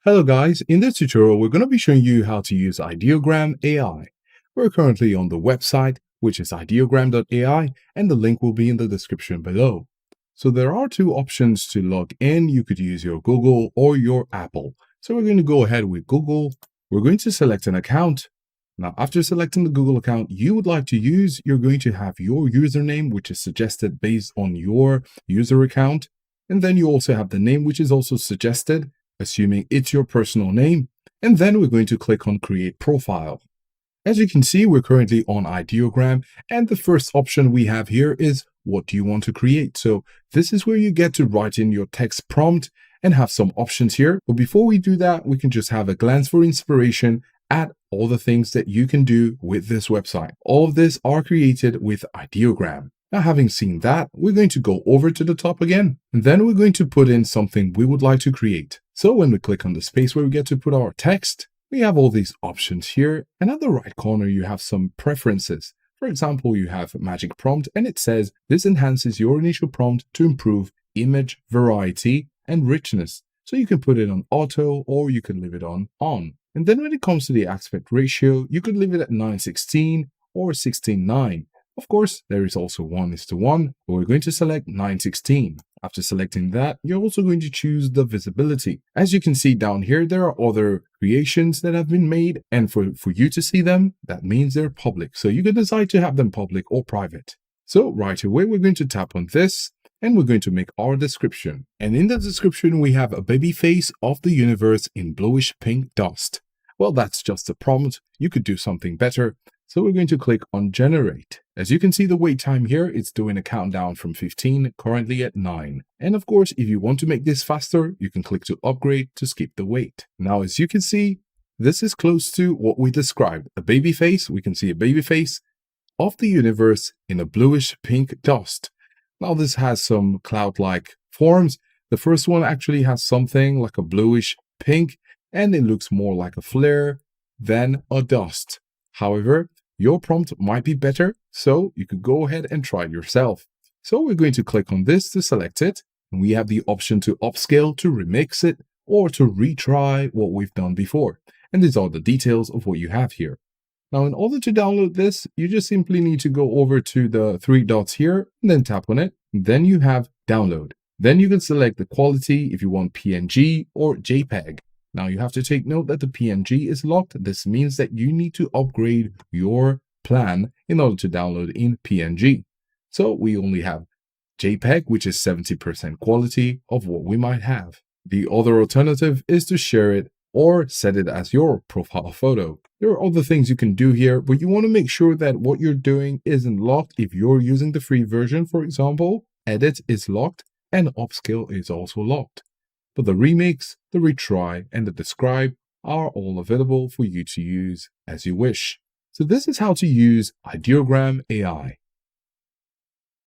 Hello guys, in this tutorial we're going to be showing you how to use Ideogram AI. We're currently on the website, which is ideogram.ai, and the link will be in the description below. So there are two options to log in. You could use your Google or your Apple. So we're going to go ahead with Google. We're going to select an account. Now, after selecting the Google account you would like to use, you're going to have your username, which is suggested based on your user account. And then you also have the name, which is also suggested, assuming it's your personal name, and then we're going to click on Create Profile. As you can see, we're currently on Ideogram, and the first option we have here is what do you want to create? So this is where you get to write in your text prompt and have some options here. But before we do that, we can just have a glance for inspiration at all the things that you can do with this website. All of this are created with Ideogram. Now, having seen that, we're going to go over to the top again, and then we're going to put in something we would like to create. So when we click on the space where we get to put our text, we have all these options here, and at the right corner, you have some preferences. For example, you have magic prompt, and it says this enhances your initial prompt to improve image variety and richness. So you can put it on auto, or you can leave it on. And then when it comes to the aspect ratio, you could leave it at 9:16 or 16:9. Of course, there is also 1:1, but we're going to select 9:16. After selecting that, you're also going to choose the visibility. As you can see down here, there are other creations that have been made, and for you to see them, that means they're public. So you can decide to have them public or private. So right away, we're going to tap on this, and we're going to make our description. And in the description, we have a baby face of the universe in bluish pink dust. Well, that's just a prompt. You could do something better. So we're going to click on Generate. As you can see, the wait time here, it's doing a countdown from 15, currently at 9. And of course, if you want to make this faster, you can click to upgrade to skip the wait. Now, as you can see, this is close to what we described. A baby face, we can see a baby face of the universe in a bluish pink dust. Now, this has some cloud-like forms. The first one actually has something like a bluish pink, and it looks more like a flare than a dust. However, your prompt might be better, so you could go ahead and try it yourself. So we're going to click on this to select it, and we have the option to upscale, to remix it, or to retry what we've done before. And these are the details of what you have here. Now, in order to download this, you just simply need to go over to the three dots here, and then tap on it. Then you have Download. Then you can select the quality if you want PNG or JPEG. Now, you have to take note that the PNG is locked. This means that you need to upgrade your plan in order to download in PNG. So we only have JPEG, which is 70% quality of what we might have. The other alternative is to share it or set it as your profile photo. There are other things you can do here, but you want to make sure that what you're doing isn't locked. If you're using the free version, for example, Edit is locked and Upscale is also locked. But the remix, the retry, and the describe are all available for you to use as you wish. So this is how to use Ideogram AI.